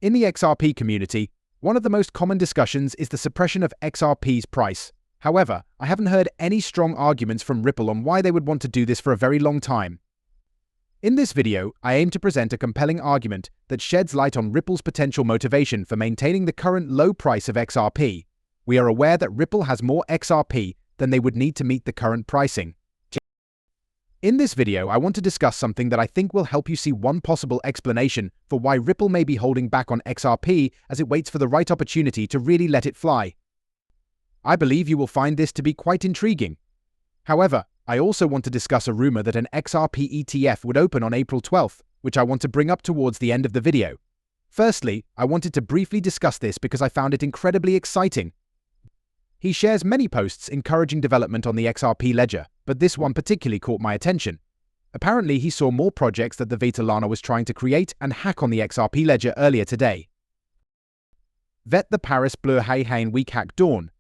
In the XRP community, one of the most common discussions is the suppression of XRP's price. However, I haven't heard any strong arguments from Ripple on why they would want to do this for a very long time. In this video, I aim to present a compelling argument that sheds light on Ripple's potential motivation for maintaining the current low price of XRP. We are aware that Ripple has more XRP than they would need to meet the current pricing. In this video, I want to discuss something that I think will help you see one possible explanation for why Ripple may be holding back on XRP as it waits for the right opportunity to really let it fly. I believe you will find this to be quite intriguing. However, I also want to discuss a rumor that an XRP ETF would open on April 12th, which I want to bring up towards the end of the video. Firstly, I wanted to briefly discuss this because I found it incredibly exciting. He shares many posts encouraging development on the XRP ledger, but this one particularly caught my attention. Apparently, he saw more projects that the Vetalana was trying to create and hack on the XRP ledger earlier today. Vet the Paris Bleu Hain Week Hack Dawn.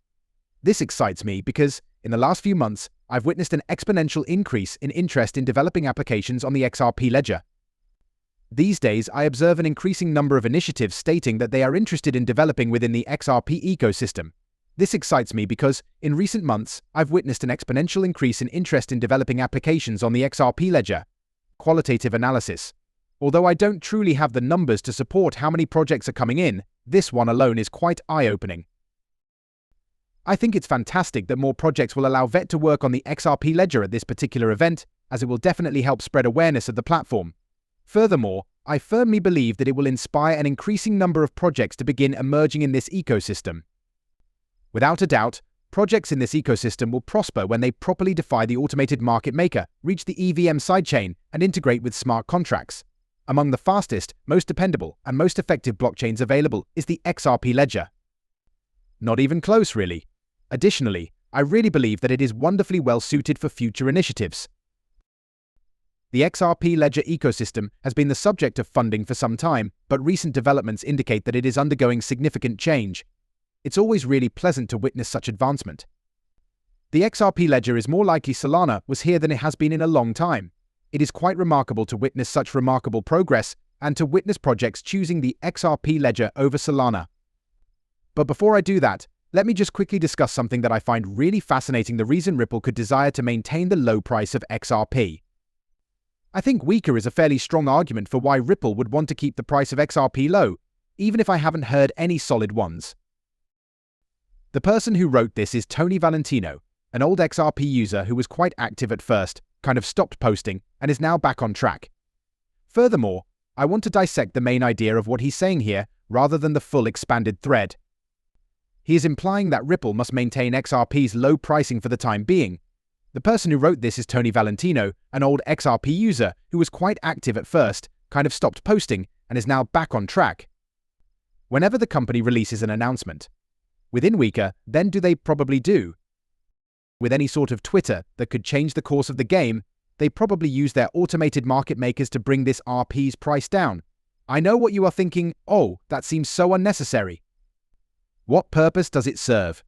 This excites me because, in the last few months, I've witnessed an exponential increase in interest in developing applications on the XRP ledger. These days, I observe an increasing number of initiatives stating that they are interested in developing within the XRP ecosystem. This excites me because, in recent months, I've witnessed an exponential increase in interest in developing applications on the XRP ledger. Qualitative analysis. Although I don't truly have the numbers to support how many projects are coming in, this one alone is quite eye-opening. I think it's fantastic that more projects will allow VET to work on the XRP ledger at this particular event, as it will definitely help spread awareness of the platform. Furthermore, I firmly believe that it will inspire an increasing number of projects to begin emerging in this ecosystem. Without a doubt, projects in this ecosystem will prosper when they properly defy the automated market maker, reach the EVM sidechain, and integrate with smart contracts. Among the fastest, most dependable, and most effective blockchains available is the XRP ledger. Not even close, really. Additionally, I really believe that it is wonderfully well suited for future initiatives. The XRP ledger ecosystem has been the subject of funding for some time, but recent developments indicate that it is undergoing significant change. It's always really pleasant to witness such advancement. The XRP ledger is more likely Solana was here than it has been in a long time. It is quite remarkable to witness such remarkable progress and to witness projects choosing the XRP ledger over Solana. But before I do that, let me just quickly discuss something that I find really fascinating: the reason Ripple could desire to maintain the low price of XRP. I think weaker is a fairly strong argument for why Ripple would want to keep the price of XRP low, even if I haven't heard any solid ones. The person who wrote this is Tony Valentino, an old XRP user who was quite active at first, kind of stopped posting, and is now back on track. Furthermore, I want to dissect the main idea of what he's saying here rather than the full expanded thread. He is implying that Ripple must maintain XRP's low pricing for the time being. The person who wrote this is Tony Valentino, an old XRP user who was quite active at first, kind of stopped posting, and is now back on track. Whenever the company releases an announcement, within weaker, then do they probably do. With any sort of Twitter that could change the course of the game, they probably use their automated market makers to bring this RP's price down. I know what you are thinking: oh, that seems so unnecessary. What purpose does it serve?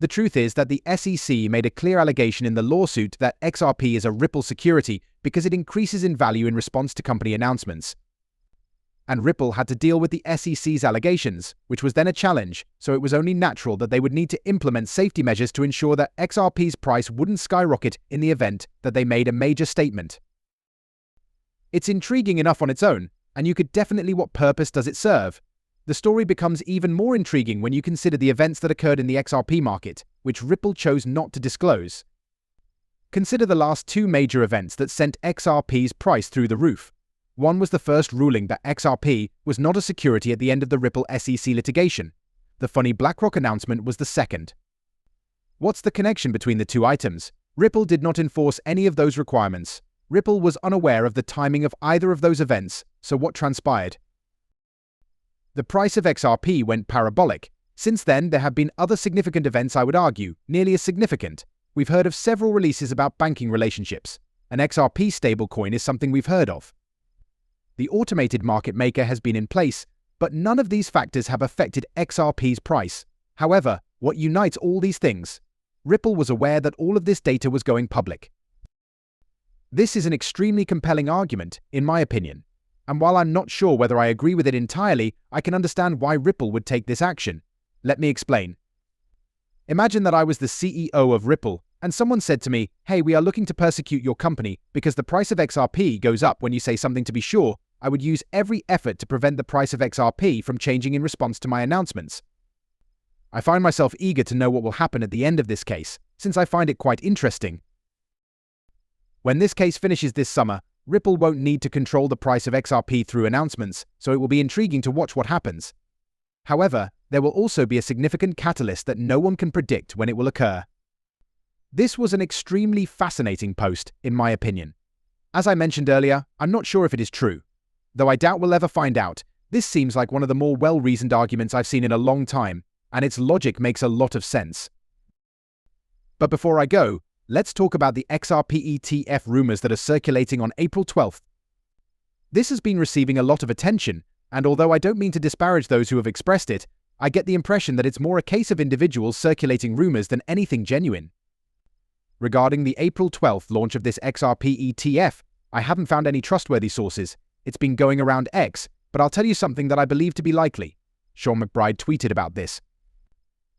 The truth is that the SEC made a clear allegation in the lawsuit that XRP is a Ripple security because it increases in value in response to company announcements. And Ripple had to deal with the SEC's allegations, which was then a challenge, so it was only natural that they would need to implement safety measures to ensure that XRP's price wouldn't skyrocket in the event that they made a major statement. It's intriguing enough on its own, and you could definitely what purpose does it serve? The story becomes even more intriguing when you consider the events that occurred in the XRP market, which Ripple chose not to disclose. Consider the last two major events that sent XRP's price through the roof. One was the first ruling that XRP was not a security at the end of the Ripple SEC litigation. The funny BlackRock announcement was the second. What's the connection between the two items? Ripple did not enforce any of those requirements. Ripple was unaware of the timing of either of those events, so what transpired? The price of XRP went parabolic. Since then, there have been other significant events, I would argue, nearly as significant. We've heard of several releases about banking relationships. An XRP stablecoin is something we've heard of. The automated market maker has been in place, but none of these factors have affected XRP's price. However, what unites all these things? Ripple was aware that all of this data was going public. This is an extremely compelling argument, in my opinion. And while I'm not sure whether I agree with it entirely, I can understand why Ripple would take this action. Let me explain. Imagine that I was the CEO of Ripple, and someone said to me, "Hey, we are looking to persecute your company because the price of XRP goes up when you say something to be sure." I would use every effort to prevent the price of XRP from changing in response to my announcements. I find myself eager to know what will happen at the end of this case, since I find it quite interesting. When this case finishes this summer, Ripple won't need to control the price of XRP through announcements, so it will be intriguing to watch what happens. However, there will also be a significant catalyst that no one can predict when it will occur. This was an extremely fascinating post, in my opinion. As I mentioned earlier, I'm not sure if it is true. Though I doubt we'll ever find out, this seems like one of the more well-reasoned arguments I've seen in a long time, and its logic makes a lot of sense. But before I go, let's talk about the XRP ETF rumors that are circulating on April 12th. This has been receiving a lot of attention, and although I don't mean to disparage those who have expressed it, I get the impression that it's more a case of individuals circulating rumors than anything genuine. Regarding the April 12th launch of this XRP ETF, I haven't found any trustworthy sources. It's been going around X, but I'll tell you something that I believe to be likely. Sean McBride tweeted about this.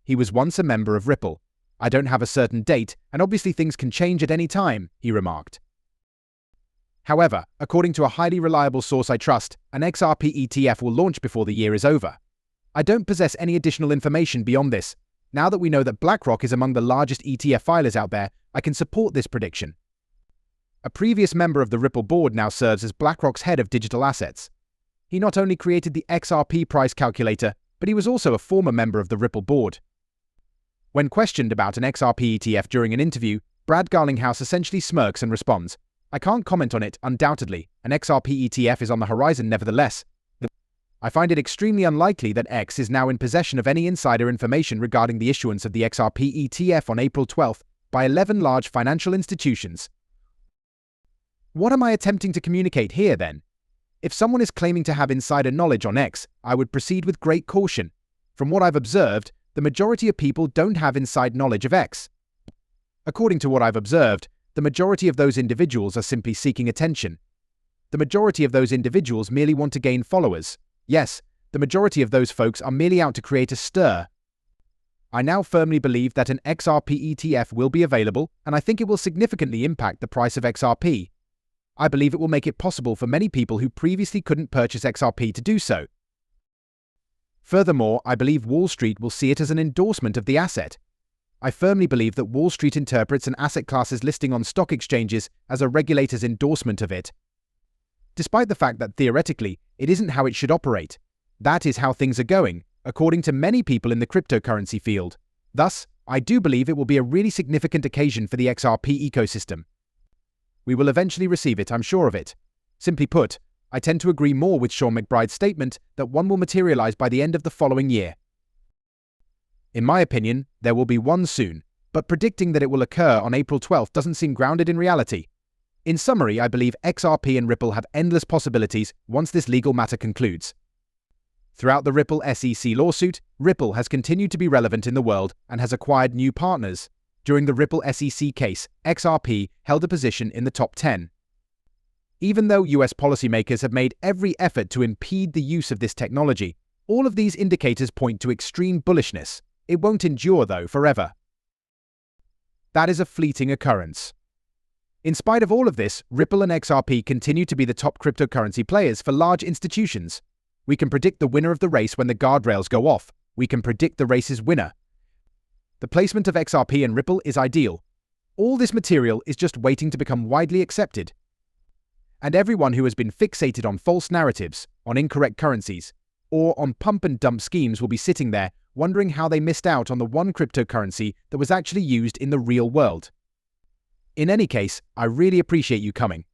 He was once a member of Ripple. I don't have a certain date, and obviously things can change at any time, he remarked. However, according to a highly reliable source I trust, an XRP ETF will launch before the year is over. I don't possess any additional information beyond this. Now that we know that BlackRock is among the largest ETF filers out there, I can support this prediction. A previous member of the Ripple board now serves as BlackRock's head of digital assets. He not only created the XRP price calculator, but he was also a former member of the Ripple board. When questioned about an XRP ETF during an interview, Brad Garlinghouse essentially smirks and responds, "I can't comment on it, undoubtedly. An XRP ETF is on the horizon nevertheless. I find it extremely unlikely that X is now in possession of any insider information regarding the issuance of the XRP ETF on April 12th by 11 large financial institutions." What am I attempting to communicate here, then? If someone is claiming to have insider knowledge on X, I would proceed with great caution. From what I've observed, the majority of people don't have inside knowledge of X. According to what I've observed, the majority of those individuals are simply seeking attention. The majority of those individuals merely want to gain followers. Yes, the majority of those folks are merely out to create a stir. I now firmly believe that an XRP ETF will be available, and I think it will significantly impact the price of XRP. I believe it will make it possible for many people who previously couldn't purchase XRP to do so. Furthermore, I believe Wall Street will see it as an endorsement of the asset. I firmly believe that Wall Street interprets an asset class's listing on stock exchanges as a regulator's endorsement of it. Despite the fact that theoretically, it isn't how it should operate. That is how things are going, according to many people in the cryptocurrency field. Thus, I do believe it will be a really significant occasion for the XRP ecosystem. We will eventually receive it, I'm sure of it. Simply put, I tend to agree more with Sean McBride's statement that one will materialize by the end of the following year. In my opinion, there will be one soon, but predicting that it will occur on April 12th doesn't seem grounded in reality. In summary, I believe XRP and Ripple have endless possibilities once this legal matter concludes. Throughout the Ripple SEC lawsuit, Ripple has continued to be relevant in the world and has acquired new partners. During the Ripple SEC case, XRP held a position in the top 10. Even though US policymakers have made every effort to impede the use of this technology, all of these indicators point to extreme bullishness. It won't endure, though, forever. That is a fleeting occurrence. In spite of all of this, Ripple and XRP continue to be the top cryptocurrency players for large institutions. We can predict the winner of the race when the guardrails go off. We can predict the race's winner. The placement of XRP and Ripple is ideal. All this material is just waiting to become widely accepted. And everyone who has been fixated on false narratives, on incorrect currencies, or on pump and dump schemes will be sitting there wondering how they missed out on the one cryptocurrency that was actually used in the real world. In any case, I really appreciate you coming.